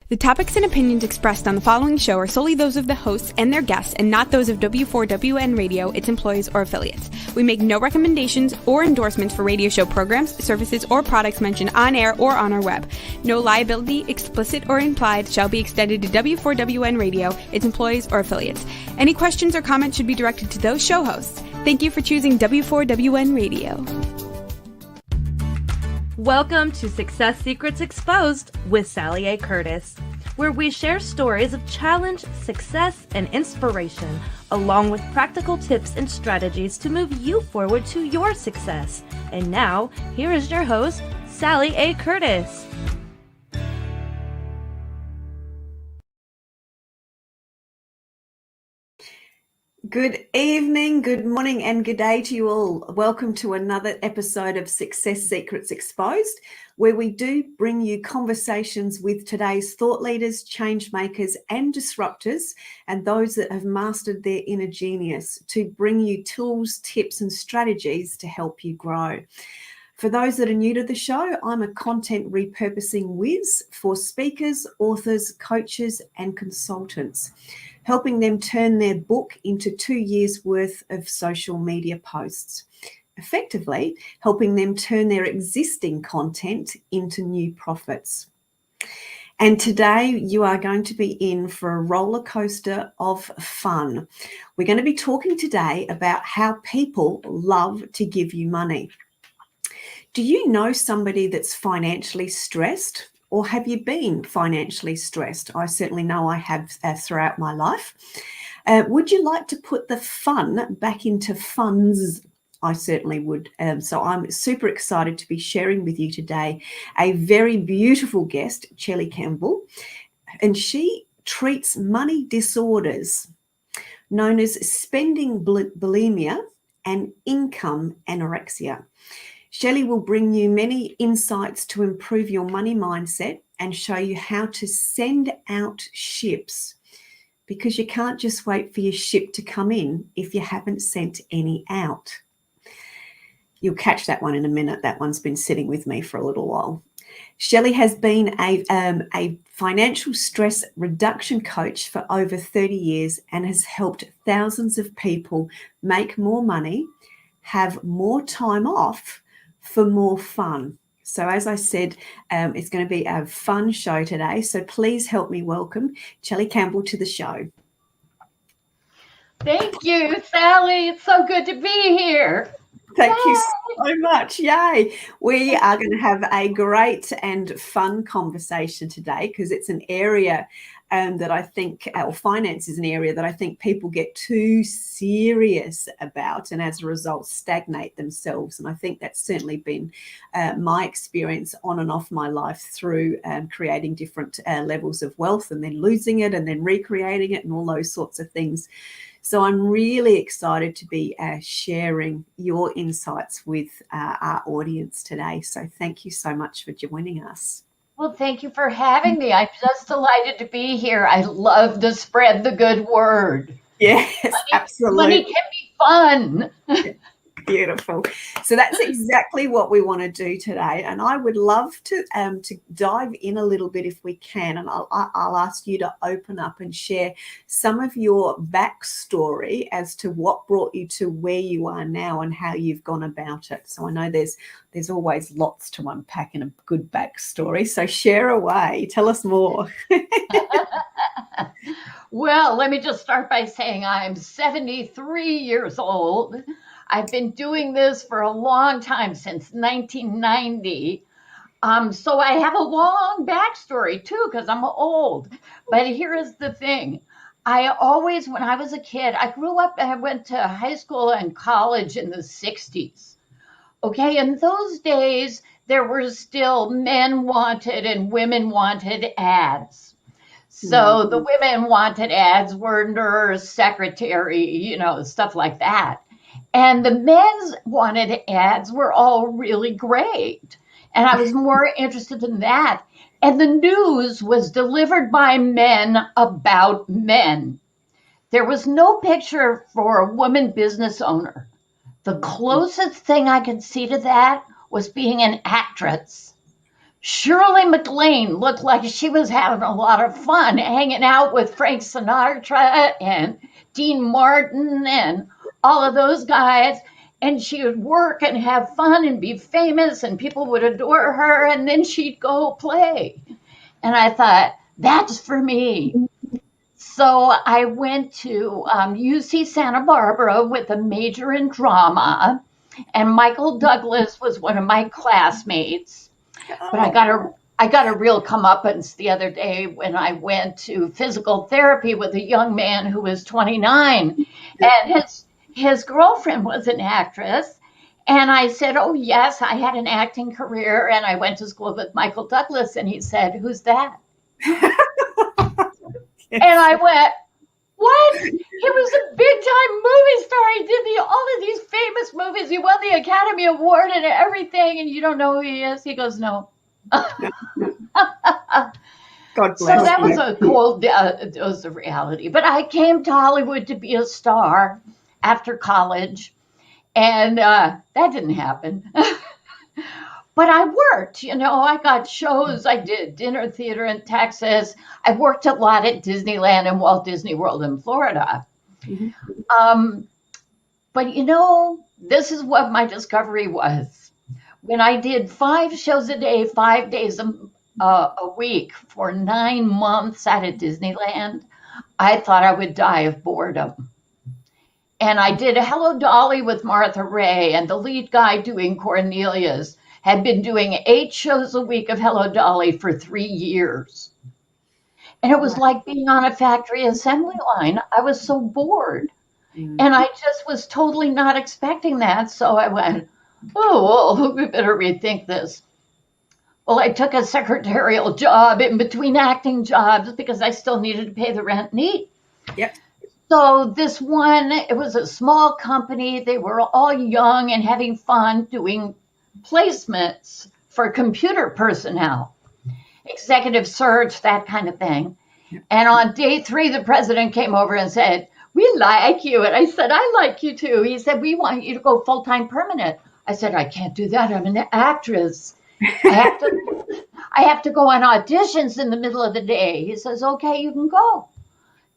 The topics and opinions expressed on the following show are solely those of the hosts and their guests and not those of W4WN Radio, its employees, or affiliates. We make no recommendations or endorsements for radio show programs, services, or products mentioned on air or on our web. No liability, explicit or implied, shall be extended to W4WN Radio, its employees, or affiliates. Any questions or comments should be directed to those show hosts. Thank you for choosing W4WN Radio. Welcome to Success Secrets Exposed with Chellie A. Curtis, where we share stories of challenge, success, and inspiration, along with practical tips and strategies to move you forward to your success. And now, here is your host, Chellie A. Curtis. Good evening, good morning, and good day to you all. Welcome to another episode of Success Secrets Exposed, where we do bring you conversations with today's thought leaders, change makers, and disruptors, and those that have mastered their inner genius to bring you tools, tips, and strategies to help you grow. For those that are new to the show, I'm a content repurposing whiz for speakers, authors, coaches, and consultants, helping them turn their book into 2 years' worth of social media posts, effectively helping them turn their existing content into new profits. And today you are going to be in for a roller coaster of fun. We're going to be talking today about how people love to give you money. Do you know somebody that's financially stressed? Or have you been financially stressed? I certainly know I have throughout my life. Would you like to put the fun back into funds? I certainly would. So I'm super excited to be sharing with you today a very beautiful guest, Chellie Campbell, and she treats money disorders known as spending bulimia and income anorexia. Chellie will bring you many insights to improve your money mindset and show you how to send out ships, because you can't just wait for your ship to come in if you haven't sent any out. You'll catch that one in a minute. That one's been sitting with me for a little while. Chellie has been a financial stress reduction coach for over 30 years and has helped thousands of people make more money, have more time off, for more fun. So as I said, it's going to be a fun show today. So please help me welcome Chellie Campbell to the show. Thank you, Chellie. It's so good to be here. Thank you so much. Yay. We are going to have a great and fun conversation today because it's an area that I think, or finance is an area that I think people get too serious about and as a result stagnate themselves. And I think that's certainly been my experience on and off my life through creating different levels of wealth and then losing it and then recreating it and all those sorts of things. So I'm really excited to be sharing your insights with our audience today. So thank you so much for joining us. Well, thank you for having me. I'm just delighted to be here. I love to spread the good word. Yes, absolutely. Money can be fun. Beautiful. So that's exactly what we want to do today. And I would love to dive in a little bit if we can. And I'll ask you to open up and share some of your backstory as to what brought you to where you are now and how you've gone about it. So I know there's always lots to unpack in a good backstory. So share away. Tell us more. Well, let me just start by saying I'm 73 years old. I've been doing this for a long time, since 1990. So I have a long backstory too, because I'm old. But here is the thing. I always, when I was a kid, I grew up, I went to high school and college in the 60s. Okay, in those days, there were still men wanted and women wanted ads. So the women wanted ads were nurse, secretary, stuff like that. And the men's wanted ads were all really great. And I was more interested in that. And the news was delivered by men about men. There was no picture for a woman business owner. The closest thing I could see to that was being an actress. Shirley MacLaine looked like she was having a lot of fun hanging out with Frank Sinatra and Dean Martin and all of those guys. And she would work and have fun and be famous, and people would adore her, and then she'd go play. And I thought, that's for me. So I went to UC Santa Barbara with a major in drama, and Michael Douglas was one of my classmates. But I got a real comeuppance the other day when I went to physical therapy with a young man who was 29, and his girlfriend was an actress. And I said, oh, yes, I had an acting career, and I went to school with Michael Douglas. And he said, who's that? And I went, what? He was a big-time movie star. He did all of these famous movies. He won the Academy Award and everything, and you don't know who he is? He goes, no. God bless. So that was a cold dose of reality. But I came to Hollywood to be a star after college, and that didn't happen. But I worked, I got shows. I did dinner theater in Texas. I worked a lot at Disneyland and Walt Disney World in Florida. Mm-hmm. But this is what my discovery was. When I did 5 shows a day, 5 days a week for 9 months out at Disneyland, I thought I would die of boredom. And I did Hello Dolly with Martha Ray, and the lead guy doing Cornelius had been doing 8 shows a week of Hello Dolly for 3 years. And it was like being on a factory assembly line. I was so bored. Mm-hmm. And I just was totally not expecting that. So I went, oh, well, we better rethink this. Well, I took a secretarial job in between acting jobs because I still needed to pay the rent and eat. Yep. So this one, it was a small company. They were all young and having fun doing placements for computer personnel, executive search, that kind of thing. And on day 3, the president came over and said, we like you. And I said, I like you too. He said, we want you to go full-time permanent. I said, I can't do that. I'm an actress. I have to go on auditions in the middle of the day. He says, okay, you can go.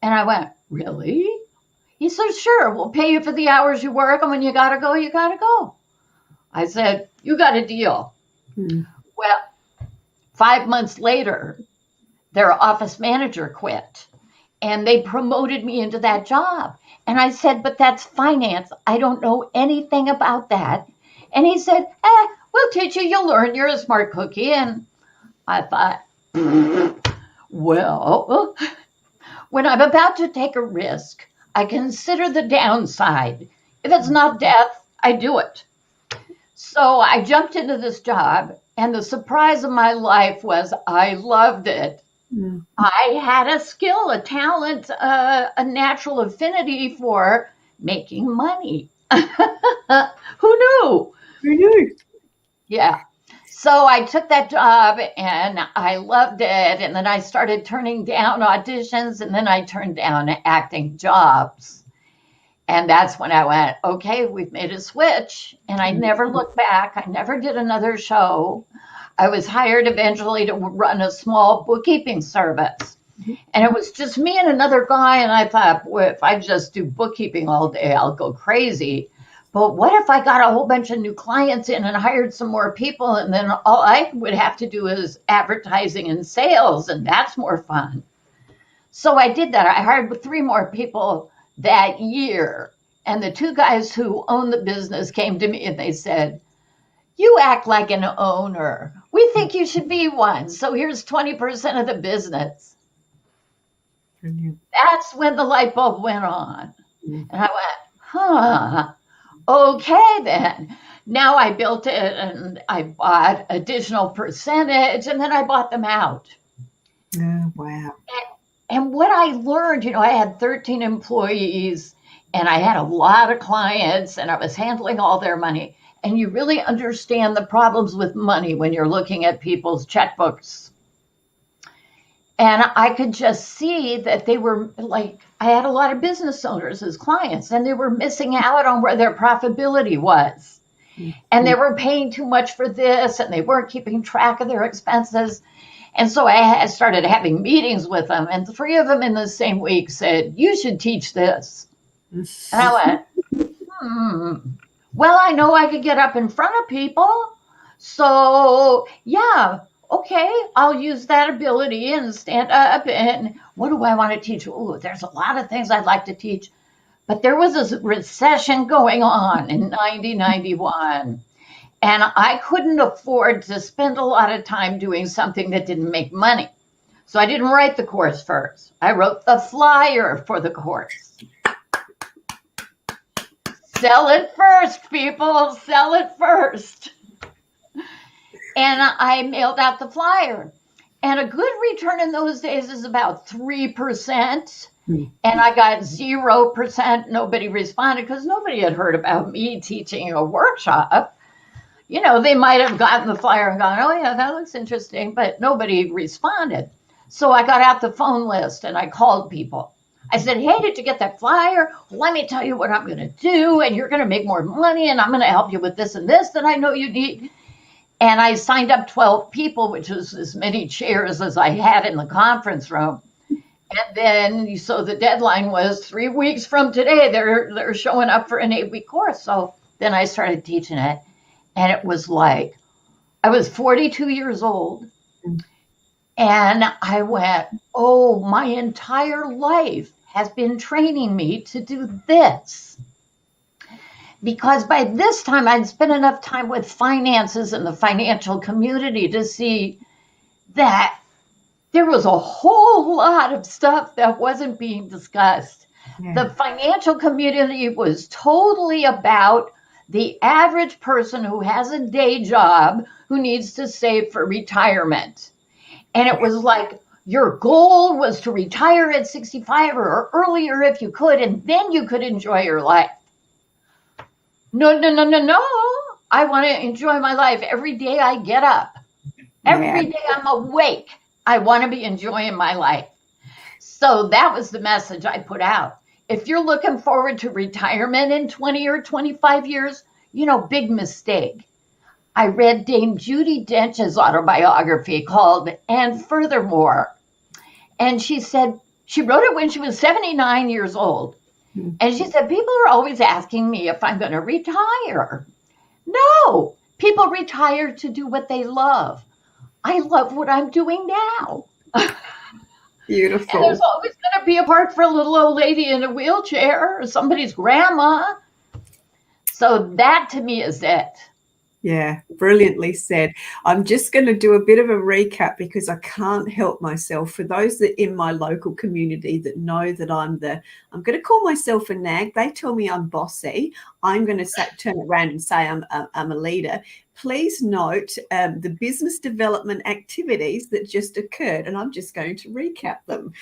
And I went, really? He said, sure, we'll pay you for the hours you work. And when you got to go, you got to go. I said, you got a deal. Hmm. Well, 5 months later, their office manager quit, and they promoted me into that job. And I said, but that's finance. I don't know anything about that. And he said, we'll teach you. You'll learn. You're a smart cookie. And I thought, well, when I'm about to take a risk, I consider the downside. If it's not death, I do it. So I jumped into this job, and the surprise of my life was I loved it. Mm. I had a skill, a talent, a natural affinity for making money. Who knew? Who knew? Yeah. So I took that job, and I loved it. And then I started turning down auditions, and then I turned down acting jobs. And that's when I went, okay, we've made a switch. And I never looked back. I never did another show. I was hired eventually to run a small bookkeeping service. And it was just me and another guy. And I thought, boy, if I just do bookkeeping all day, I'll go crazy. But what if I got a whole bunch of new clients in and hired some more people? And then all I would have to do is advertising and sales. And that's more fun. So I did that. I hired 3 more people that year. And the 2 guys who owned the business came to me and they said, you act like an owner. We think you should be one. So here's 20% of the business. Mm-hmm. That's when the light bulb went on. Mm-hmm. And I went, okay then. Now I built it and I bought additional percentage and then I bought them out. Oh, wow. And what I learned, I had 13 employees and I had a lot of clients and I was handling all their money. And you really understand the problems with money when you're looking at people's checkbooks. And I could just see that they were I had a lot of business owners as clients and they were missing out on where their profitability was. And they were paying too much for this, and they weren't keeping track of their expenses. And so I started having meetings with them, and 3 of them in the same week said, "You should teach this." And I went, well, I know I could get up in front of people. So, yeah, okay, I'll use that ability and stand up. And what do I want to teach? Oh, there's a lot of things I'd like to teach. But there was this recession going on in 1991. And I couldn't afford to spend a lot of time doing something that didn't make money. So I didn't write the course first. I wrote the flyer for the course. Sell it first, people. Sell it first. And I mailed out the flyer. And a good return in those days is about 3%. And I got 0%. Nobody responded because nobody had heard about me teaching a workshop. You know, they might have gotten the flyer and gone, "Oh, yeah, that looks interesting," but nobody responded. So I got out the phone list and I called people. I said, "Hey, did you get that flyer? Let me tell you what I'm going to do, and you're going to make more money, and I'm going to help you with this and this that I know you need." And I signed up 12 people, which was as many chairs as I had in the conference room. And then, so the deadline was 3 weeks from today, they're showing up for an 8-week course. So then I started teaching it. And it was like, I was 42 years old. And I went, oh, my entire life has been training me to do this. Because by this time, I'd spent enough time with finances and the financial community to see that there was a whole lot of stuff that wasn't being discussed. Yeah. The financial community was totally about the average person who has a day job who needs to save for retirement. And it was like your goal was to retire at 65 or earlier if you could, and then you could enjoy your life. No. I want to enjoy my life every day I get up. Every day I'm awake. I want to be enjoying my life. So that was the message I put out. If you're looking forward to retirement in 20 or 25 years, big mistake. I read Dame Judi Dench's autobiography called And Furthermore. And she said, she wrote it when she was 79 years old. And she said, people are always asking me if I'm going to retire. No, people retire to do what they love. I love what I'm doing now. Beautiful. And there's always going to be a part for a little old lady in a wheelchair or somebody's grandma. So that to me is it. Yeah, brilliantly said. I'm just going to do a bit of a recap because I can't help myself. For those that in my local community that know that I'm going to call myself a nag. They tell me I'm bossy. I'm going to turn it around and say I'm a leader. Please note the business development activities that just occurred, and I'm just going to recap them.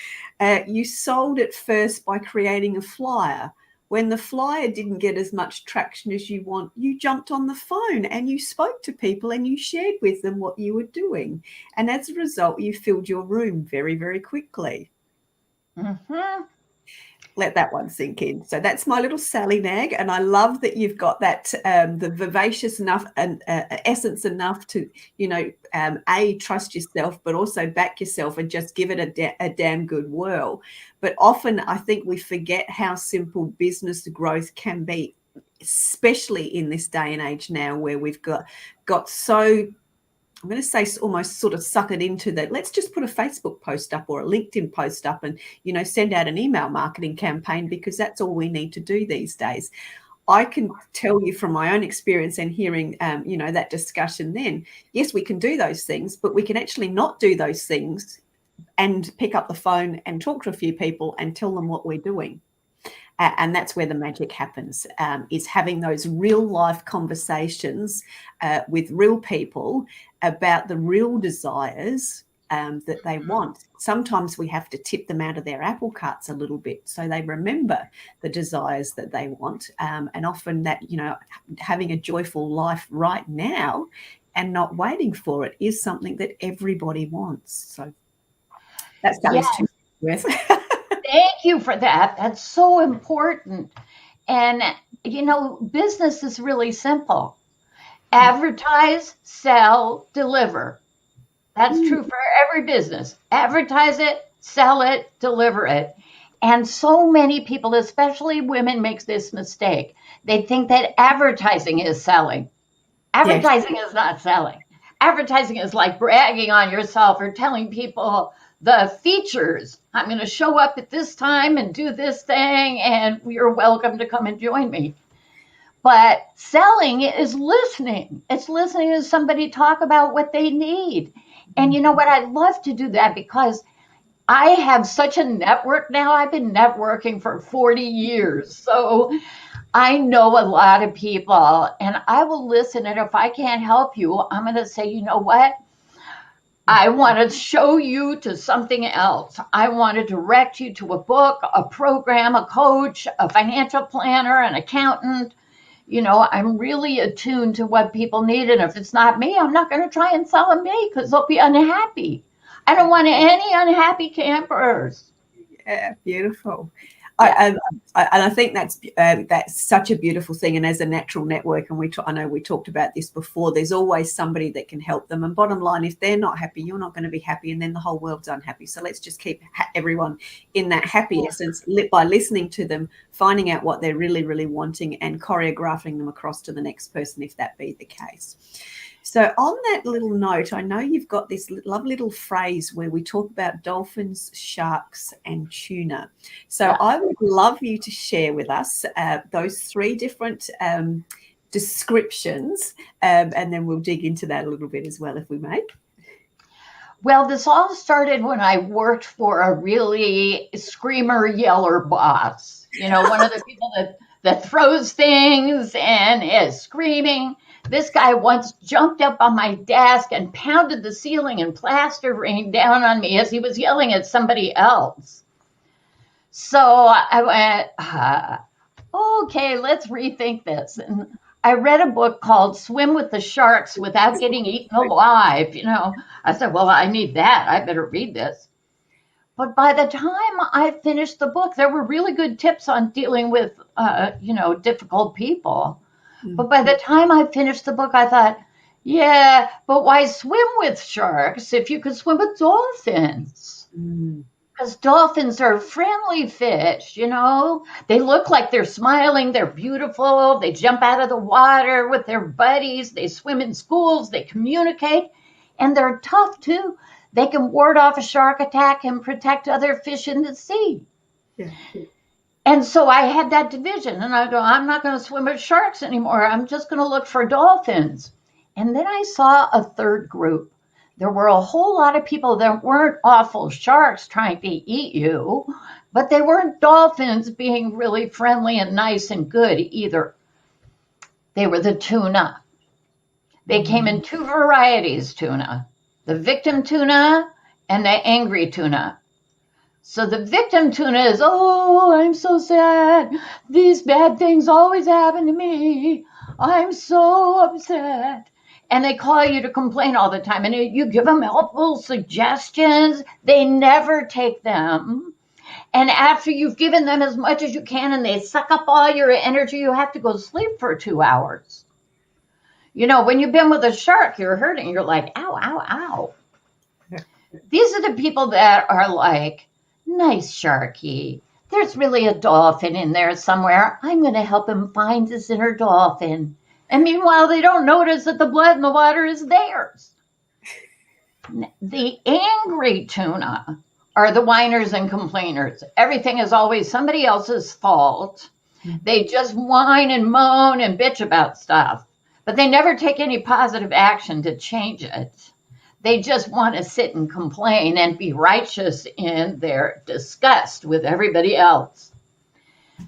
You sold it first by creating a flyer. When the flyer didn't get as much traction as you want, you jumped on the phone and you spoke to people and you shared with them what you were doing. And as a result, you filled your room very, very quickly. Mm-hmm. Let that one sink in. So that's my little Sally nag. And I love that you've got that, the vivacious enough and essence enough to, trust yourself, but also back yourself and just give it a damn good whirl. But often I think we forget how simple business growth can be, especially in this day and age now where we've got so, I'm going to say almost sort of suckered into that. Let's just put a Facebook post up or a LinkedIn post up and, send out an email marketing campaign because that's all we need to do these days. I can tell you from my own experience and hearing, that discussion then, yes, we can do those things, but we can actually not do those things and pick up the phone and talk to a few people and tell them what we're doing. And that's where the magic happens, is having those real life conversations with real people about the real desires that they want. Sometimes we have to tip them out of their apple carts a little bit so they remember the desires that they want. And often that, having a joyful life right now and not waiting for it is something that everybody wants. So that's done us too with. Thank you for that. That's so important. And, business is really simple. Advertise, sell, deliver. That's true for every business. Advertise it, sell it, deliver it. And so many people, especially women, make this mistake. They think that advertising is selling. Advertising is not selling. Advertising is like bragging on yourself or telling people the features. I'm going to show up at this time and do this thing, and you're welcome to come and join me. But selling is listening. It's listening to somebody talk about what they need. And you know what? I love to do that because I have such a network now. I've been networking for 40 years. So I know a lot of people, and I will listen. And if I can't help you, I'm going to say, you know what? I want to show you to something else. I want to direct you to a book, a program, a coach, a financial planner, an accountant. You know, I'm really attuned to what people need. And if it's not me, I'm not going to try and sell them me because they'll be unhappy. I don't want any unhappy campers. Yeah, beautiful. I think that's such a beautiful thing. And as a natural network, and I know we talked about this before, there's always somebody that can help them. And bottom line, if they're not happy, you're not going to be happy, and then the whole world's unhappy. So let's just keep everyone in that happy essence by listening to them, finding out what they're really, really wanting, and choreographing them across to the next person if that be the case. So on that little note, I know you've got this lovely little phrase where we talk about dolphins, sharks, and tuna. So I would love you to share with us those three different descriptions, and then we'll dig into that a little bit as well, if we may. Well, this all started when I worked for a really screamer, yeller boss. You know, one of the people that throws things and is screaming. This guy once jumped up on my desk and pounded the ceiling, and plaster rained down on me as he was yelling at somebody else. So I went, okay, let's rethink this. And I read a book called Swim with the Sharks Without Getting Eaten Alive. You know, I said, well, I need that. I better read this. But by the time I finished the book, there were really good tips on dealing with, difficult people. But by the time I finished the book, I thought, yeah, but why swim with sharks if you could swim with dolphins? Because dolphins are friendly fish, you know. They look like they're smiling. They're beautiful. They jump out of the water with their buddies. They swim in schools. They communicate. And they're tough, too. They can ward off a shark attack and protect other fish in the sea. Yeah. And so I had that division, and I go, I'm not going to swim with sharks anymore. I'm just going to look for dolphins. And then I saw a third group. There were a whole lot of people that weren't awful sharks trying to eat you, but they weren't dolphins being really friendly and nice and good either. They were the tuna. They came in two varieties, tuna. The victim tuna and the angry tuna. So the victim tuna is, oh, I'm so sad. These bad things always happen to me. I'm so upset. And they call you to complain all the time. And you give them helpful suggestions. They never take them. And after you've given them as much as you can and they suck up all your energy, you have to go to sleep for 2 hours. You know, when you've been with a shark, you're hurting. You're like, ow, ow, ow. These are the people that are like, nice sharky. There's really a dolphin in there somewhere. I'm going to help him find his inner dolphin. And meanwhile, they don't notice that the blood in the water is theirs. The angry tuna are the whiners and complainers. Everything is always somebody else's fault. They just whine and moan and bitch about stuff, but they never take any positive action to change it. They just want to sit and complain and be righteous in their disgust with everybody else.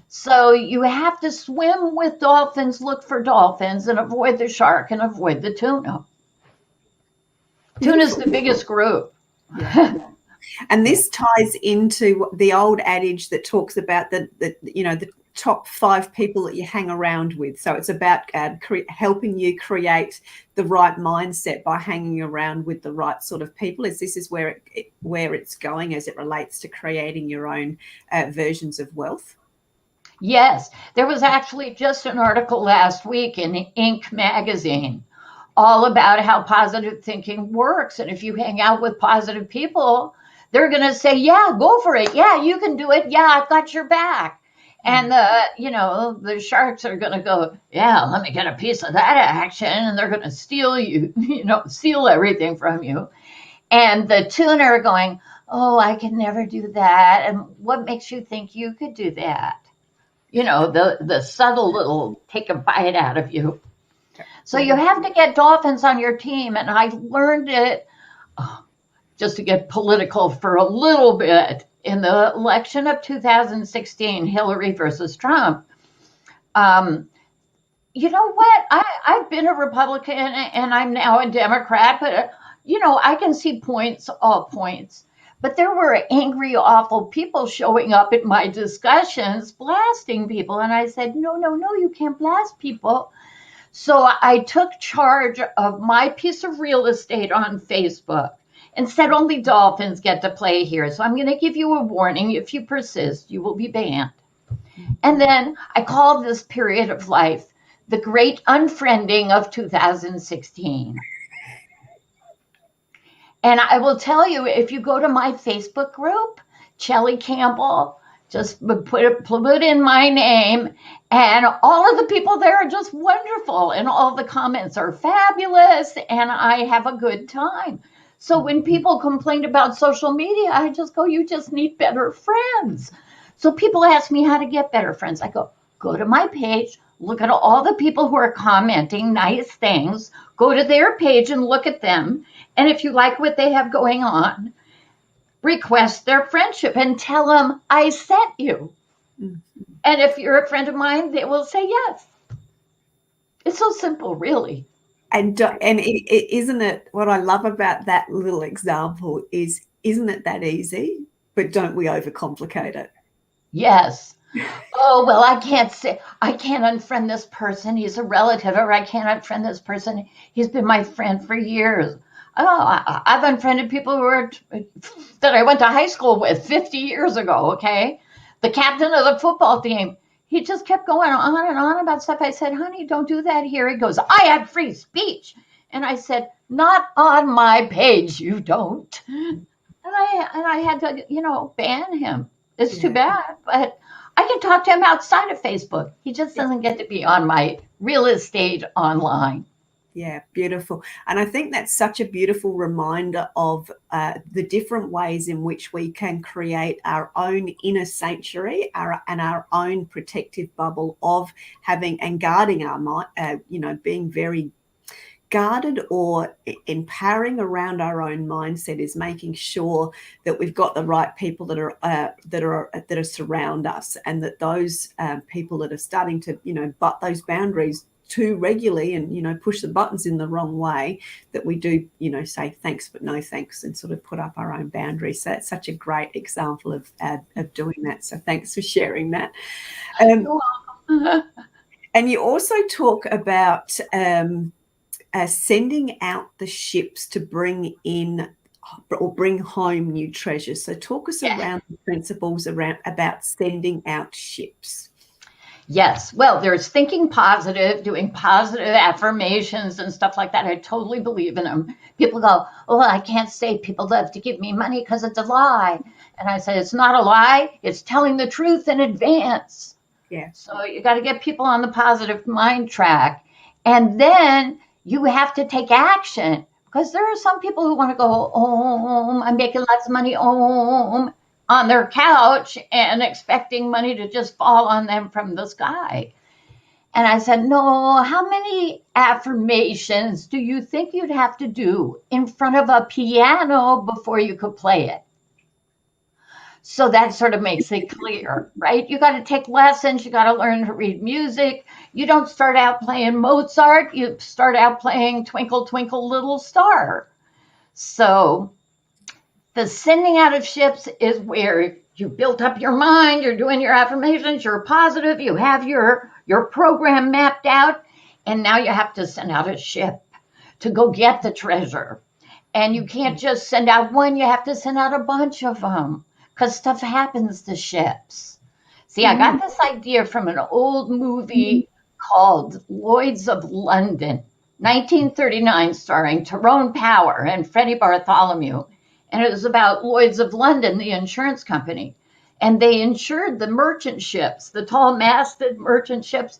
So you have to swim with dolphins, look for dolphins, and avoid the shark and avoid the tuna. Tuna's the biggest group. Yeah. And this ties into the old adage that talks about the top 5 people that you hang around with. So it's about helping you create the right mindset by hanging around with the right sort of people. This is where it's going as it relates to creating your own versions of wealth. Yes, there was actually just an article last week in Inc. magazine all about how positive thinking works. And if you hang out with positive people, they're going to say, yeah, go for it. Yeah, you can do it. Yeah, I've got your back. And the sharks are going to go, yeah, let me get a piece of that action. And they're going to steal you, steal everything from you. And the tuna are going, oh, I can never do that. And what makes you think you could do that? The subtle little take a bite out of you. So you have to get dolphins on your team. And I learned it, just to get political for a little bit, in the election of 2016, Hillary versus Trump. You know what? I've been a Republican and I'm now a Democrat, but, I can see all points. But there were angry, awful people showing up at my discussions, blasting people. And I said, no, you can't blast people. So I took charge of my piece of real estate on Facebook and said only dolphins get to play here. So I'm going to give you a warning. If you persist, you will be banned. And then I called this period of life the Great Unfriending of 2016. And I will tell you, if you go to my Facebook group, Chellie Campbell, just put in my name, and all of the people there are just wonderful, and all the comments are fabulous, and I have a good time. So when people complain about social media, I just go, you just need better friends. So people ask me how to get better friends. I go to my page, look at all the people who are commenting nice things, go to their page and look at them. And if you like what they have going on, request their friendship and tell them I sent you. Mm-hmm. And if you're a friend of mine, they will say yes. It's so simple, really. And isn't it what I love about that little example isn't it that easy? But don't we overcomplicate it? Yes. Oh, well, I can't unfriend this person. He's a relative, or I can't unfriend this person. He's been my friend for years. Oh, I've unfriended people that I went to high school with 50 years ago, okay? The captain of the football team, he just kept going on and on about stuff. I said, honey, don't do that here. He goes, I have free speech. And I said, not on my page, you don't. And I had to, ban him. It's too bad, but I can talk to him outside of Facebook. He just doesn't get to be on my real estate online. Yeah, beautiful. And I think that's such a beautiful reminder of the different ways in which we can create our own inner sanctuary and our own protective bubble of having and guarding our mind, being very guarded or empowering around our own mindset is making sure that we've got the right people that are surround us, and that those people that are starting to, butt those boundaries too regularly and push the buttons in the wrong way, that we do say thanks but no thanks and sort of put up our own boundaries. So that's such a great example of doing that. So thanks for sharing that. And you also talk about sending out the ships to bring in or bring home new treasures. So talk us around the principles about sending out ships. Yes. Well, there's thinking positive, doing positive affirmations and stuff like that. I totally believe in them. People go, oh, I can't say people love to give me money because it's a lie. And I say, it's not a lie. It's telling the truth in advance. Yeah. So you got to get people on the positive mind track. And then you have to take action, because there are some people who want to go, I'm making lots of money, on their couch and expecting money to just fall on them from the sky. And I said, no, how many affirmations do you think you'd have to do in front of a piano before you could play it? So that sort of makes it clear, right? You got to take lessons. You got to learn to read music. You don't start out playing Mozart. You start out playing Twinkle, Twinkle, Little Star. So the sending out of ships is where you built up your mind, you're doing your affirmations, you're positive, you have your program mapped out, and now you have to send out a ship to go get the treasure. And you can't just send out one, you have to send out a bunch of them, because stuff happens to ships. See, I got this idea from an old movie called Lloyd's of London 1939, starring Tyrone Power and Freddie Bartholomew. And it was about Lloyd's of London, the insurance company. And they insured the merchant ships, the tall masted merchant ships.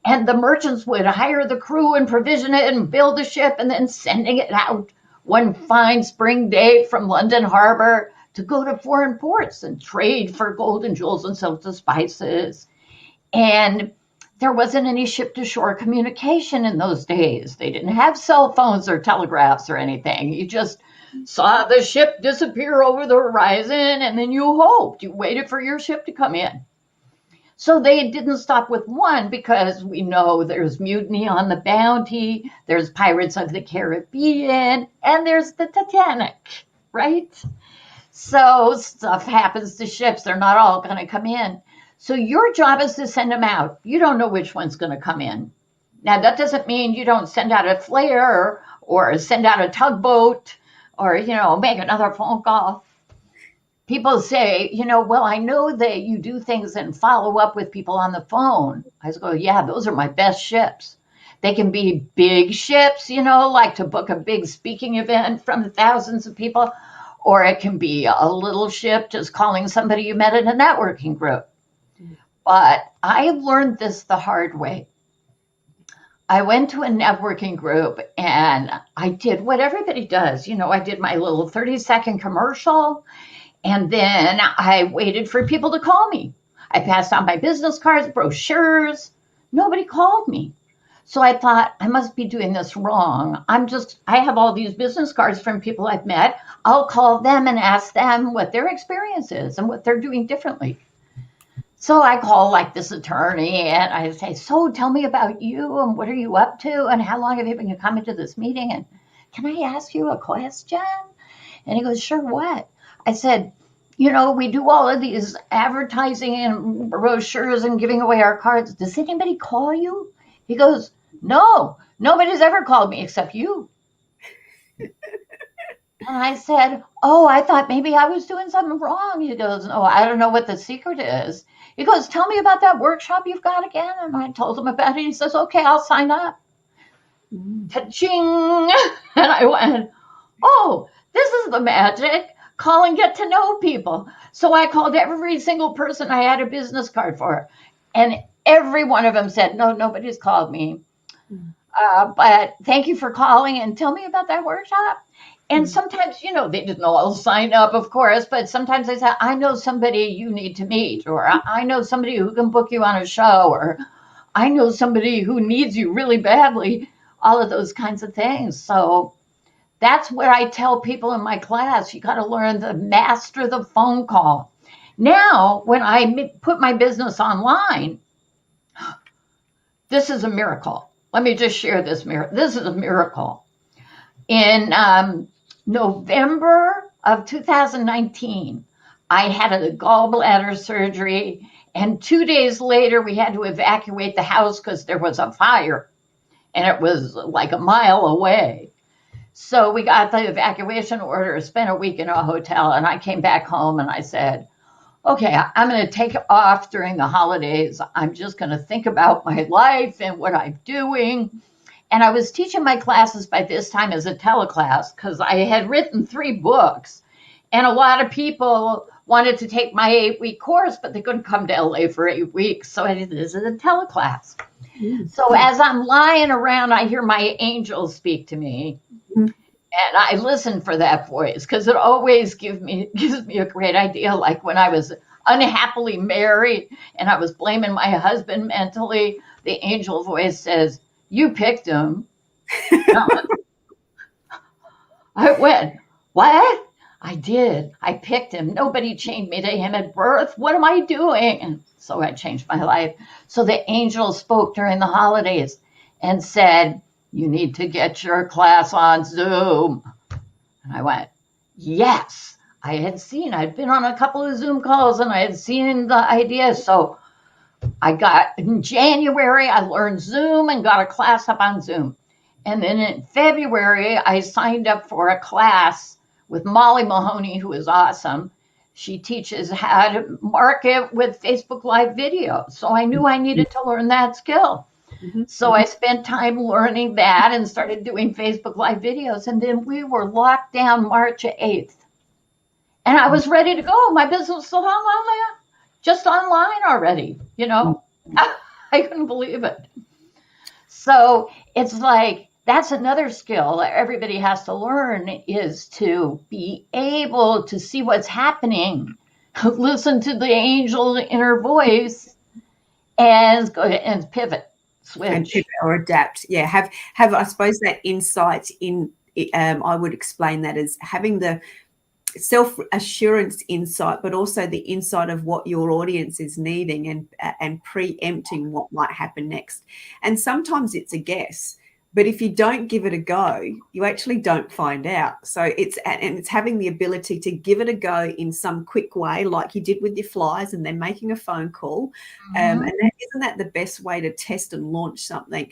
And the merchants would hire the crew and provision it and build the ship and then sending it out one fine spring day from London Harbor to go to foreign ports and trade for gold and jewels and silks and spices. And there wasn't any ship-to-shore communication in those days. They didn't have cell phones or telegraphs or anything. You just saw the ship disappear over the horizon, and then you hoped. You waited for your ship to come in. So they didn't stop with one, because we know there's mutiny on the Bounty, there's Pirates of the Caribbean, and there's the Titanic, right? So stuff happens to ships. They're not all going to come in. So your job is to send them out. You don't know which one's going to come in. Now, that doesn't mean you don't send out a flare or send out a tugboat or, make another phone call. People say, well, I know that you do things and follow up with people on the phone. I go, yeah, those are my best ships. They can be big ships, like to book a big speaking event from thousands of people, or it can be a little ship just calling somebody you met in a networking group. But I learned this the hard way. I went to a networking group and I did what everybody does. I did my little 30-second commercial, and then I waited for people to call me. I passed out my business cards, brochures. Nobody called me. So I thought, I must be doing this wrong. I have all these business cards from people I've met. I'll call them and ask them what their experience is and what they're doing differently. So I call like this attorney and I say, so tell me about you and what are you up to and how long have you been coming to this meeting? And can I ask you a question? And he goes, sure, what? I said, we do all of these advertising and brochures and giving away our cards. Does anybody call you? He goes, no, nobody's ever called me except you. And I said, oh, I thought maybe I was doing something wrong. He goes, no, I don't know what the secret is. He goes, tell me about that workshop you've got again. And I told him about it. He says, okay, I'll sign up. Ta-ching. And I went, oh, this is the magic. Call and get to know people. So I called every single person I had a business card for. And every one of them said, no, nobody's called me. But thank you for calling and tell me about that workshop. And sometimes, they didn't all sign up, of course, but sometimes they said, I know somebody you need to meet, or I know somebody who can book you on a show, or I know somebody who needs you really badly, all of those kinds of things. So that's what I tell people in my class. You got to learn to master the phone call. Now, when I put my business online, this is a miracle. Let me just share this miracle. This is a miracle. In November of 2019, I had a gallbladder surgery, and 2 days later, we had to evacuate the house because there was a fire, and it was like a mile away. So we got the evacuation order, spent a week in a hotel, and I came back home and I said, okay, I'm going to take off during the holidays. I'm just going to think about my life and what I'm doing. And I was teaching my classes by this time as a teleclass because I had written 3 books. And a lot of people wanted to take my 8-week course, but they couldn't come to LA for 8 weeks. So I did this as a teleclass. So as I'm lying around, I hear my angels speak to me. And I listen for that voice because it always gives me a great idea. Like when I was unhappily married and I was blaming my husband mentally, the angel voice says, you picked him. I went, what? I did. I picked him. Nobody chained me to him at birth. What am I doing? And so I changed my life. So the angel spoke during the holidays and said, you need to get your class on Zoom. And I went, yes. I'd been on a couple of Zoom calls and I had seen the idea. So in January, I learned Zoom and got a class up on Zoom. And then in February, I signed up for a class with Molly Mahoney, who is awesome. She teaches how to market with Facebook Live video. So I knew I needed to learn that skill. So I spent time learning that and started doing Facebook Live videos. And then we were locked down March 8th. And I was ready to go. My business was still online, just online already, you know. I couldn't believe it. So it's like, that's another skill that everybody has to learn, is to be able to see what's happening, listen to the angel inner voice, and go and pivot, switch. And pivot or adapt. Yeah, have I suppose that insight in, I would explain that as having the self-assurance insight, but also the insight of what your audience is needing and preempting what might happen next. And sometimes it's a guess, but if you don't give it a go, you actually don't find out. So it's having the ability to give it a go in some quick way, like you did with your flyers, and then making a phone call. And isn't that the best way to test and launch something?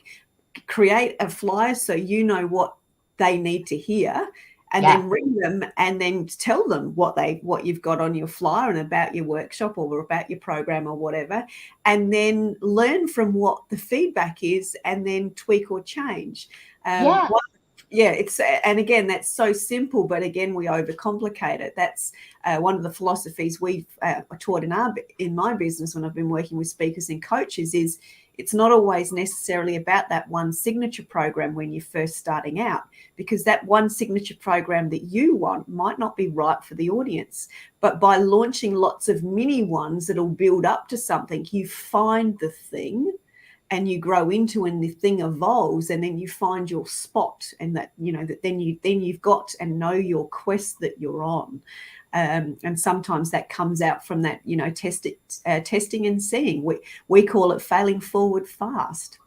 Create a flyer so you know what they need to hear, and then ring them and then tell them what you've got on your flyer and about your workshop or about your program or whatever, and then learn from what the feedback is and then tweak or change. It's, and again, that's so simple, but again, we overcomplicate it. That's one of the philosophies we've taught in my business when I've been working with speakers and coaches is, it's not always necessarily about that one signature program when you're first starting out, because that one signature program that you want might not be right for the audience. But by launching lots of mini ones that'll build up to something, you find the thing and you grow into, and the thing evolves, and then you find your spot, and that, you know, that then you've got and know your quest that you're on. And sometimes that comes out from that, you know, testing and seeing. We call it failing forward fast.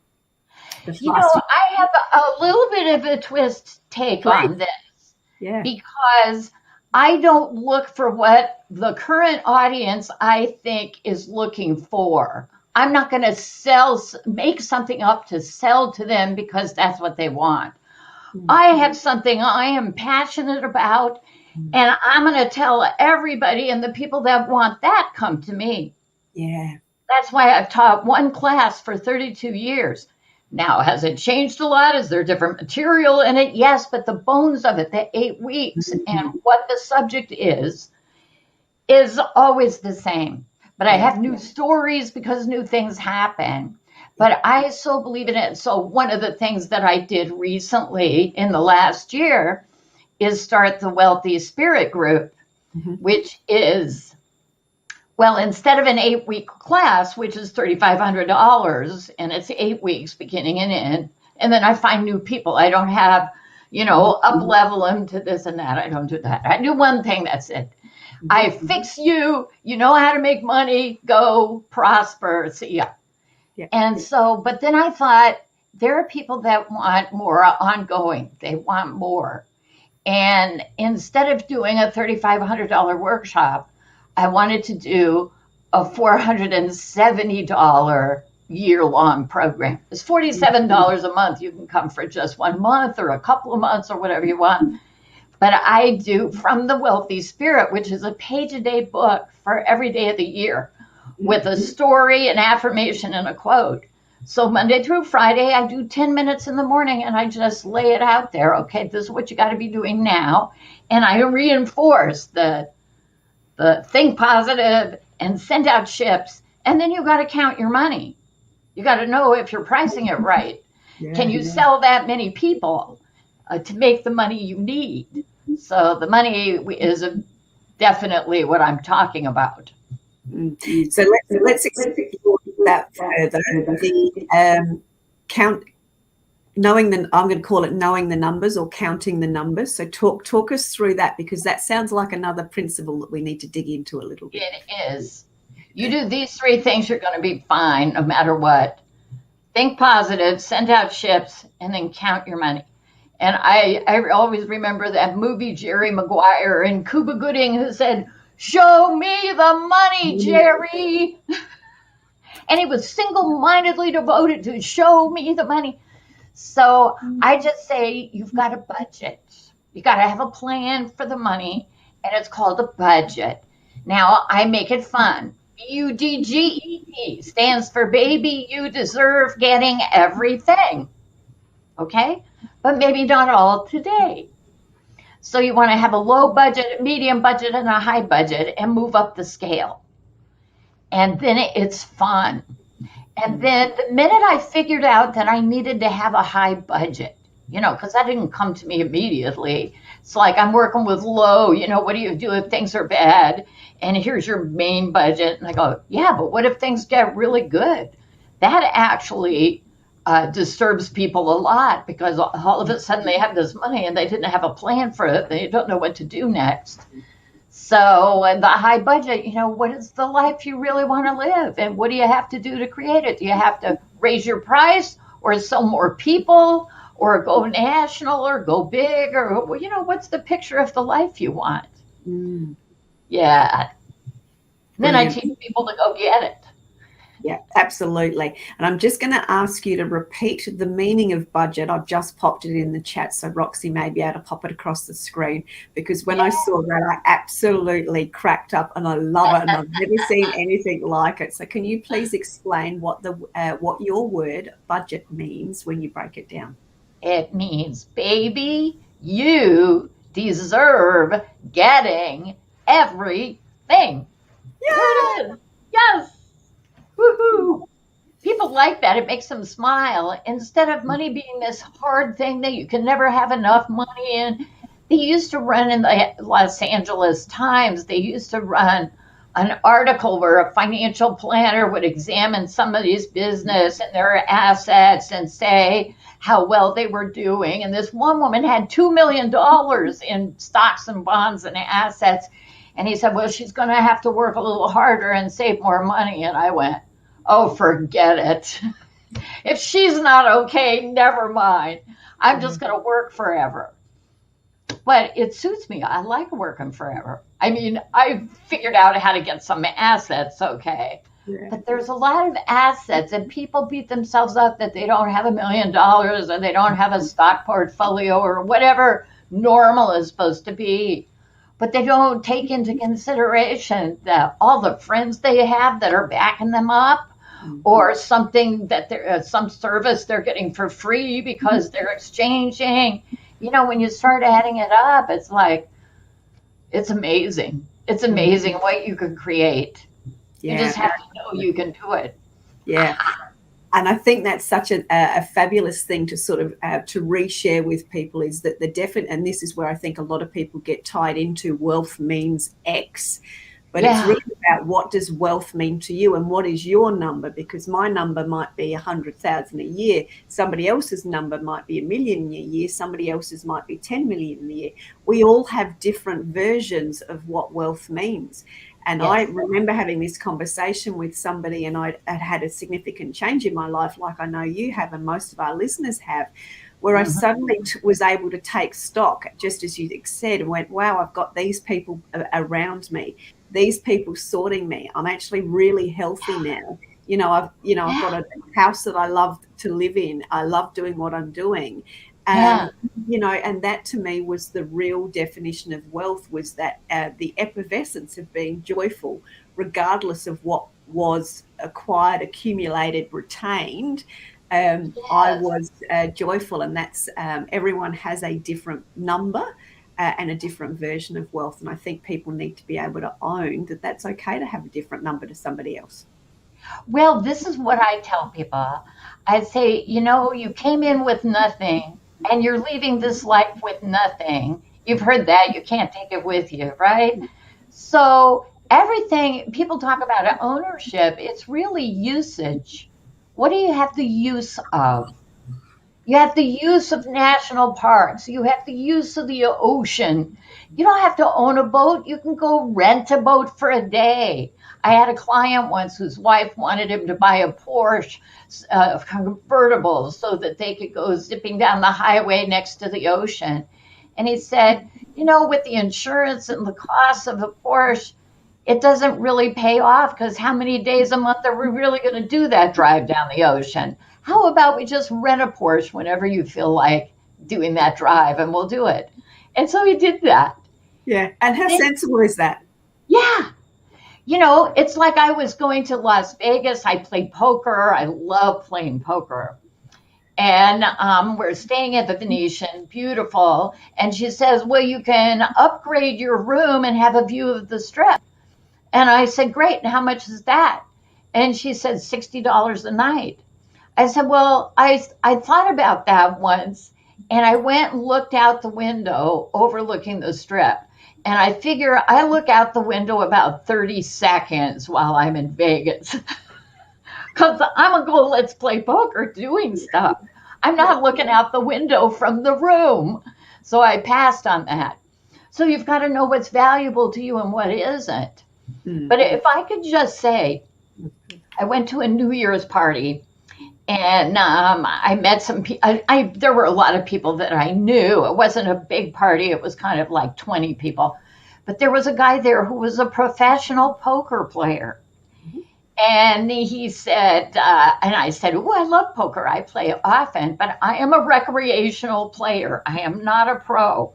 You know, I have a little bit of a twist take on this. Yeah. Because I don't look for what the current audience, I think, is looking for. I'm not going to make something up to sell to them because that's what they want. I have something I am passionate about, and I'm going to tell everybody, and the people that want that come to me. Yeah. That's why I've taught one class for 32 years. Now, has it changed a lot? Is there different material in it? Yes, but the bones of it, the 8 weeks, and what the subject is always the same. But I have new stories because new things happen. But I so believe in it. So one of the things that I did recently in the last year is start the Wealthy Spirit group, which is, well, instead of an 8-week class, which is $3,500, and it's 8 weeks beginning and end, and then I find new people. I don't have, up level them to this and that. I don't do that. I do one thing, that's it. I fix you, you know how to make money, go prosper, see ya. Yeah. And so, but then I thought, there are people that want more ongoing. They want more. And instead of doing a $3,500 workshop, I wanted to do a $470 year-long program. It's $47 a month. You can come for just 1 month or a couple of months or whatever you want. But I do From the Wealthy Spirit, which is a page-a-day book for every day of the year with a story, an affirmation, and a quote. So Monday through Friday, I do 10 minutes in the morning, and I just lay it out there. Okay, this is what you got to be doing now. And I reinforce the think positive and send out ships. And then you got to count your money. You got to know if you're pricing it right. Can you sell that many people to make the money you need? So the money is definitely what I'm talking about. So let's explore that further. The I'm going to call it knowing the numbers or counting the numbers. So talk us through that, because that sounds like another principle that we need to dig into a little bit. It is. You do these 3 things, you're going to be fine no matter what. Think positive, send out ships, and then count your money. And I always remember that movie, Jerry Maguire and Cuba Gooding, who said, "Show me the money, Jerry." And he was single-mindedly devoted to show me the money. So I just say, you've got a budget. You got to have a plan for the money, and it's called a budget. Now, I make it fun. BUDGET stands for baby, you deserve getting everything. Okay? But maybe not all today. So you want to have a low budget, medium budget, and a high budget and move up the scale. And then it's fun. And then the minute I figured out that I needed to have a high budget, because that didn't come to me immediately. It's like I'm working with low, what do you do if things are bad? And here's your main budget. And I go, yeah, but what if things get really good? That actually disturbs people a lot, because all of a sudden they have this money and they didn't have a plan for it. They don't know what to do next. So the high budget, what is the life you really want to live? And what do you have to do to create it? Do you have to raise your price or sell more people or go national or go big or, what's the picture of the life you want? Yeah. Then I teach people to go get it. Yeah, absolutely. And I'm just going to ask you to repeat the meaning of budget. I've just popped it in the chat, so Roxy may be able to pop it across the screen, because when I saw that, I absolutely cracked up, and I love it, and I've never seen anything like it. So can you please explain what your word budget means when you break it down? It means, baby, you deserve getting everything. Yeah. There it is. Yes. Woohoo! People like that. It makes them smile. Instead of money being this hard thing that you can never have enough money in, they used to run in the Los Angeles Times, they used to run an article where a financial planner would examine somebody's business and their assets and say how well they were doing. And this one woman had $2 million in stocks and bonds and assets. And he said, well, she's going to have to work a little harder and save more money. And I went, oh, forget it. If she's not okay, never mind. I'm just going to work forever. But it suits me. I like working forever. I mean, I figured out how to get some assets, okay. Yeah. But there's a lot of assets, and people beat themselves up that they don't have $1 million or they don't have a stock portfolio or whatever normal is supposed to be. But they don't take into consideration that all the friends they have that are backing them up, or something that they're some service they're getting for free because they're exchanging. When you start adding it up, it's like, it's amazing. It's amazing what you can create. Yeah. You just have to know you can do it. Yeah. And I think that's such a fabulous thing to sort of to reshare with people, is that and this is where I think a lot of people get tied into wealth means X, but it's really about what does wealth mean to you and what is your number, because my number might be 100,000 a year. Somebody else's number might be 1 million a year. Somebody else's might be 10 million a year. We all have different versions of what wealth means. And I remember having this conversation with somebody, and I had a significant change in my life, like I know you have and most of our listeners have, where I suddenly was able to take stock, just as you said, and went, wow, I've got these people around me, these people sorting me. I'm actually really healthy now. I've got a house that I love to live in. I love doing what I'm doing. And that to me was the real definition of wealth, was that the effervescence of being joyful, regardless of what was acquired, accumulated, retained. I was joyful, and that's everyone has a different number and a different version of wealth. And I think people need to be able to own that that's okay to have a different number to somebody else. Well, this is what I tell people. I say, you came in with nothing, and you're leaving this life with nothing. You've heard that. You can't take it with you, right? So everything, people talk about ownership, it's really usage. What do you have the use of? You have the use of national parks. You have the use of the ocean. You don't have to own a boat. You can go rent a boat for a day. I had a client once whose wife wanted him to buy a Porsche convertible so that they could go zipping down the highway next to the ocean. And he said, with the insurance and the cost of a Porsche, it doesn't really pay off, because how many days a month are we really going to do that drive down the ocean? How about we just rent a Porsche whenever you feel like doing that drive, and we'll do it. And so he did that. Yeah. And how sensible is that? Yeah. it's like I was going to Las Vegas. I play poker. I love playing poker. And we're staying at the Venetian, beautiful. And she says, well, you can upgrade your room and have a view of the Strip. And I said, great. And how much is that? And she said, $60 a night. I said, well, I thought about that once. And I went and looked out the window overlooking the Strip. And I figure I look out the window about 30 seconds while I'm in Vegas. Because I'm going to go, let's play poker doing stuff. I'm not looking out the window from the room. So I passed on that. So you've got to know what's valuable to you and what isn't. Mm-hmm. But if I could just say, I went to a New Year's party and I met some people. There were a lot of people that I knew. It wasn't a big party. It was kind of like 20 people. But there was a guy there who was a professional poker player. And he said, and I said, oh, I love poker. I play often, but I am a recreational player. I am not a pro,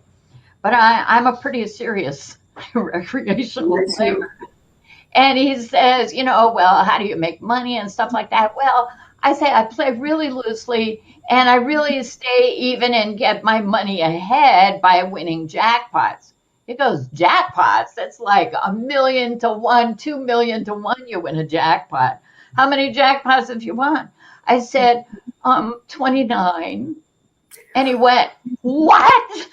but I'm a pretty serious recreational player. And he says, well, how do you make money and stuff like that? Well, I say I play really loosely and I really stay even and get my money ahead by winning jackpots. He goes, jackpots? That's like 1,000,000 to 1, 2,000,000 to 1 you win a jackpot. How many jackpots have you won? I said, 29. And he went, what?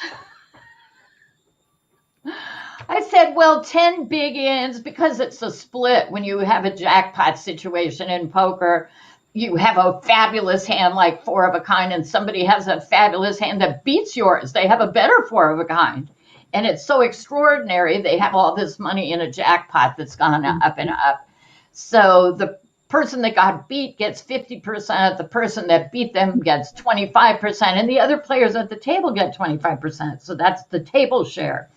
I said, well, 10 big ends, because it's a split when you have a jackpot situation in poker. You have a fabulous hand like 4 of a kind, and somebody has a fabulous hand that beats yours. They have a better 4 of a kind. And it's so extraordinary. They have all this money in a jackpot that's gone up and up. So the person that got beat gets 50%. The person that beat them gets 25%. And the other players at the table get 25%. So that's the table share.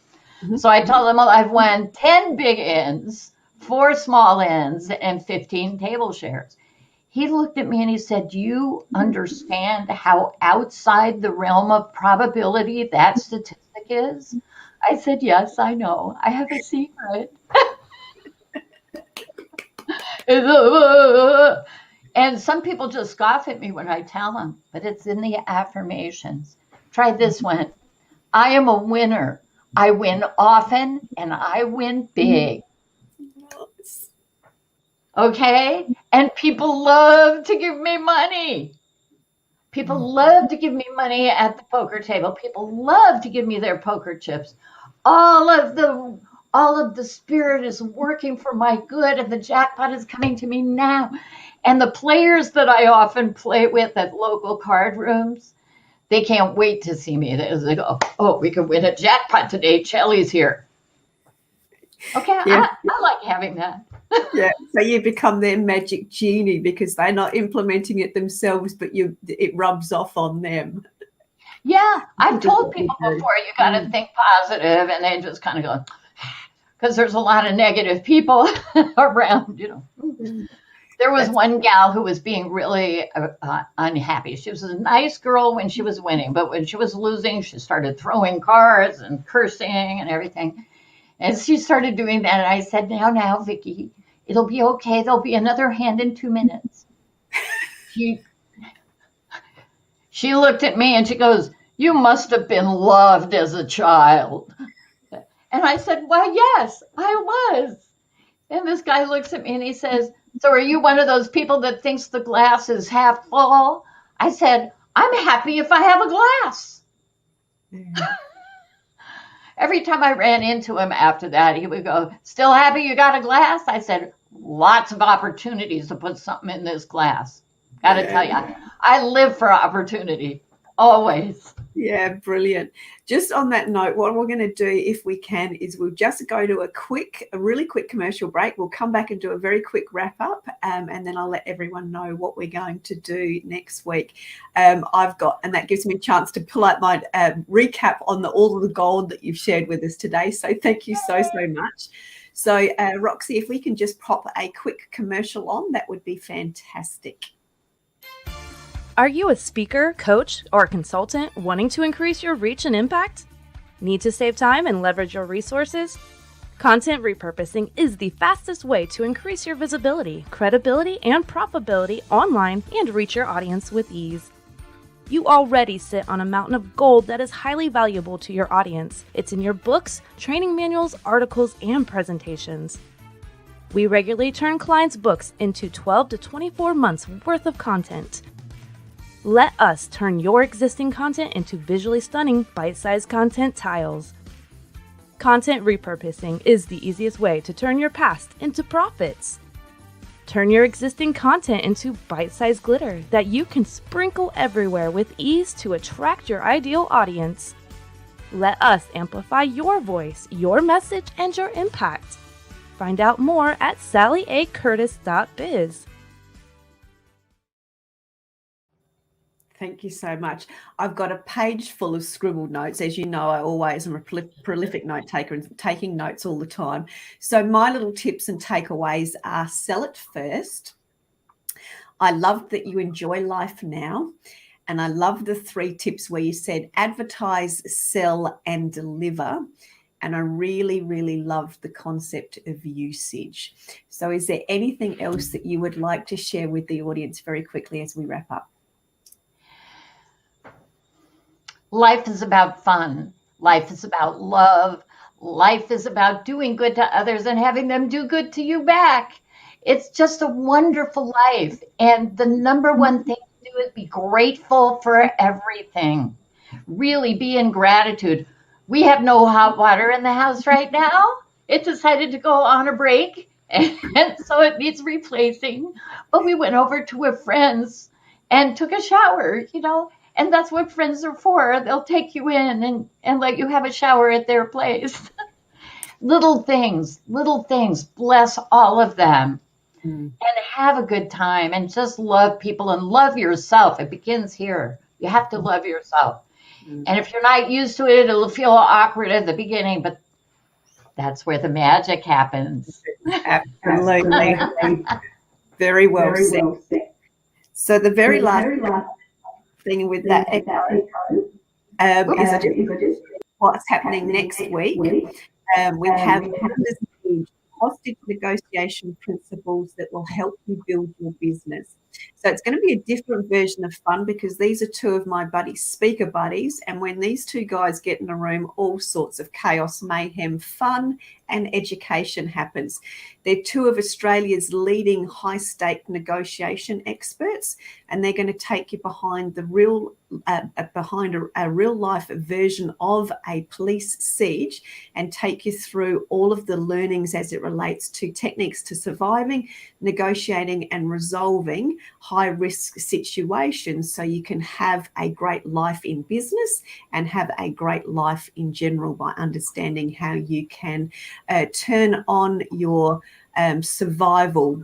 Mm-hmm. So I told them, well, I've won 10 big ends, 4 small ends, and 15 table shares. He looked at me and he said, do you understand how outside the realm of probability that statistic is? I said, yes, I know. I have a secret. And some people just scoff at me when I tell them, but it's in the affirmations. Try this one. I am a winner. I win often and I win big. Okay? And people love to give me money. People love to give me money at the poker table. People love to give me their poker chips. All of the spirit is working for my good, and the jackpot is coming to me now. And the players that I often play with at local card rooms, they can't wait to see me. They go, oh, we could win a jackpot today. Chelle's here. Okay, yeah. I like having that. Yeah, so you become their magic genie because they're not implementing it themselves, but it rubs off on them. Yeah, I've told people before, you got to think positive, and they just kind of go, because there's a lot of negative people around, There was one gal who was being really unhappy. She was a nice girl when she was winning, but when she was losing, she started throwing cards and cursing and everything. And she started doing that, and I said, now, Vicki, it'll be okay. There'll be another hand in 2 minutes. She looked at me and she goes, you must have been loved as a child. And I said, well, yes, I was. And this guy looks at me and he says, so are you one of those people that thinks the glass is half full? I said, I'm happy if I have a glass. Every time I ran into him after that, he would go, still happy you got a glass? I said, lots of opportunities to put something in this glass. Got to tell you, I live for opportunity, always. Yeah, brilliant. Just on that note, what we're going to do, if we can, is we'll just go to a really quick commercial break. We'll come back and do a very quick wrap up, and then I'll let everyone know what we're going to do next week. And that gives me a chance to pull out my recap on all of the gold that you've shared with us today. So thank you so much. So Roxy, if we can just pop a quick commercial on, that would be fantastic. Are you a speaker, coach, or consultant wanting to increase your reach and impact? Need to save time and leverage your resources? Content repurposing is the fastest way to increase your visibility, credibility, and profitability online and reach your audience with ease. You already sit on a mountain of gold that is highly valuable to your audience. It's in your books, training manuals, articles, and presentations. We regularly turn clients' books into 12 to 24 months worth of content. Let us turn your existing content into visually stunning, bite-sized content tiles. Content repurposing is the easiest way to turn your past into profits. Turn your existing content into bite-sized glitter that you can sprinkle everywhere with ease to attract your ideal audience. Let us amplify your voice, your message, and your impact. Find out more at salliacurtis.biz. Thank you so much. I've got a page full of scribbled notes. As you know, I always am a prolific note taker and taking notes all the time. So my little tips and takeaways are: sell it first. I love that you enjoy life now. And I love the 3 tips where you said advertise, sell, and deliver. And I really, really love the concept of usage. So is there anything else that you would like to share with the audience very quickly as we wrap up? Life is about fun. Life is about love. Life is about doing good to others and having them do good to you back. It's just a wonderful life. And the number one thing to do is be grateful for everything. Really be in gratitude. We have no hot water in the house right now. It decided to go on a break, and so it needs replacing. But we went over to a friend's and took a shower, and that's what friends are for. They'll take you in and let you have a shower at their place. Little things, bless all of them. And have a good time and just love people and love yourself. It begins here. You have to love yourself. And if you're not used to it, it'll feel awkward at the beginning, but that's where the magic happens. Absolutely. Very well said. So the very last thing with that echo is what's happening next week. We have hostage negotiation principles that will help you build your business. So it's going to be a different version of fun because these are 2 of my speaker buddies. And when these 2 guys get in a room, all sorts of chaos, mayhem, fun, and education happens. They're 2 of Australia's leading high-stake negotiation experts, and they're going to take you behind the real, behind a real-life version of a police siege and take you through all of the learnings as it relates to techniques to surviving, negotiating, and resolving high-risk situations so you can have a great life in business and have a great life in general by understanding how you can turn on your survival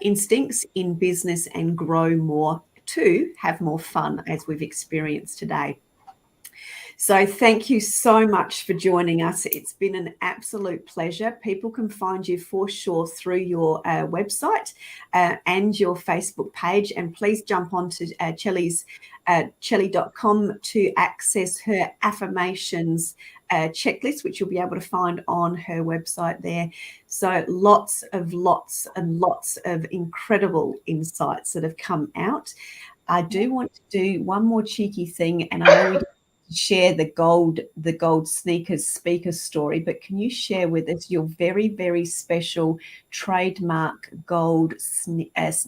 instincts in business and grow more to have more fun as we've experienced today. So thank you so much for joining us. It's been an absolute pleasure. People can find you for sure through your website and your Facebook page. And please jump onto Chellie's Chellie.com to access her affirmations checklist, which you'll be able to find on her website there. So lots and lots of incredible insights that have come out. I do want to do one more cheeky thing, and I know we didn't share the gold sneakers speaker story, but can you share with us your very, very special trademark gold sneakers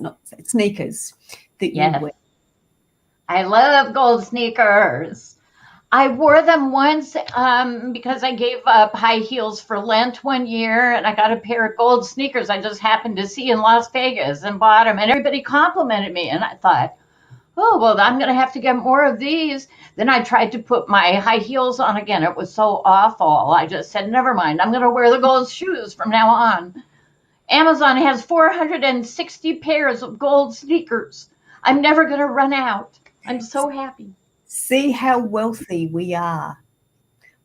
that you wear? I love gold sneakers. I wore them once because I gave up high heels for Lent one year, and I got a pair of gold sneakers I just happened to see in Las Vegas and bought them, and everybody complimented me, and I thought, oh, well, I'm going to have to get more of these. Then I tried to put my high heels on again. It was so awful. I just said, never mind. I'm going to wear the gold shoes from now on. Amazon has 460 pairs of gold sneakers. I'm never going to run out. I'm so happy. See how wealthy we are.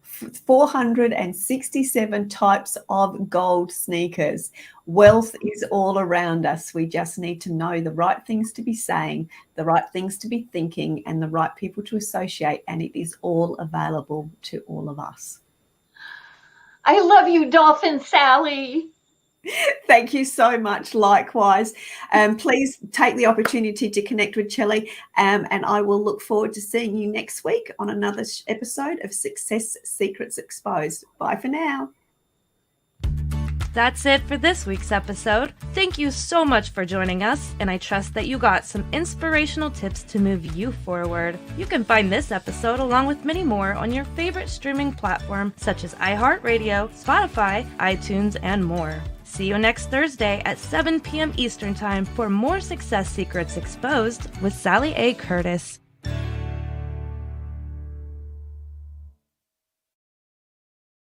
467 types of gold sneakers. Wealth is all around us. We just need to know the right things to be saying, the right things to be thinking, and the right people to associate, and it is all available to all of us. I love you, Dolphin Sally. Thank you so much. Likewise. Please take the opportunity to connect with Chellie, and I will look forward to seeing you next week on another episode of Success Secrets Exposed. Bye for now. That's it for this week's episode. Thank you so much for joining us, and I trust that you got some inspirational tips to move you forward. You can find this episode along with many more on your favorite streaming platform such as iHeartRadio, Spotify, iTunes, and more. See you next Thursday at 7 p.m. Eastern Time for more Success Secrets Exposed with Sally A. Curtis.